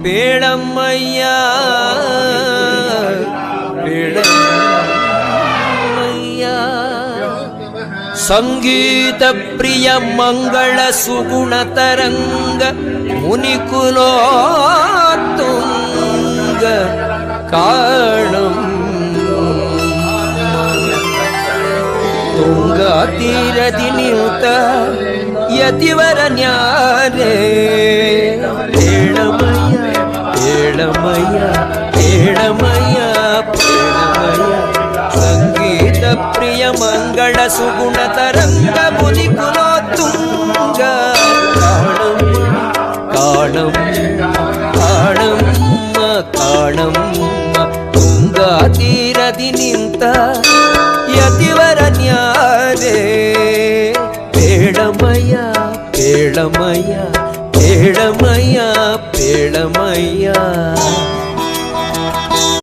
ಬೇಳಮ್ಮಯ್ಯ ಬೇಳಮ್ಮಯ್ಯ ಸಂಗೀತ ಪ್ರಿಯ ಮಂಗಳ ಸುಗುಣ ತರಂಗ ಮುನಿಕುಲೋತ್ತುಂಗ ಕಾಣಂ ತುಂಗಾ ತೀರದಿ ನಿಂತ ಯತಿವರ ನ್ಯಾರೇ ಬೇಳಮಯ್ಯ ಬೇಳಮಯ್ಯ ಬೇಳಮಯ್ಯ ಬೇಳಮಯ್ಯ ಸಂಗೀತ ಪ್ರಿಯ ಮಂಗಳ ಸುಗುಣ ತರಂಗ ಮುನಿಕುಲೋತ್ತುಂಗ ಕಾಣಂ ಕಾಣಮ್ಮ ಕಾಣಮ್ಮ ತುಂಗಾ ತೀರದಿ ನಿಂತ ಯತಿವರ ನ್ಯಾರೇ ಬೇಳಮಯ್ಯ ಬೇಳಮಯ್ಯ ಬೇಳಮಯ್ಯ ಬೇಳಮಯ್ಯ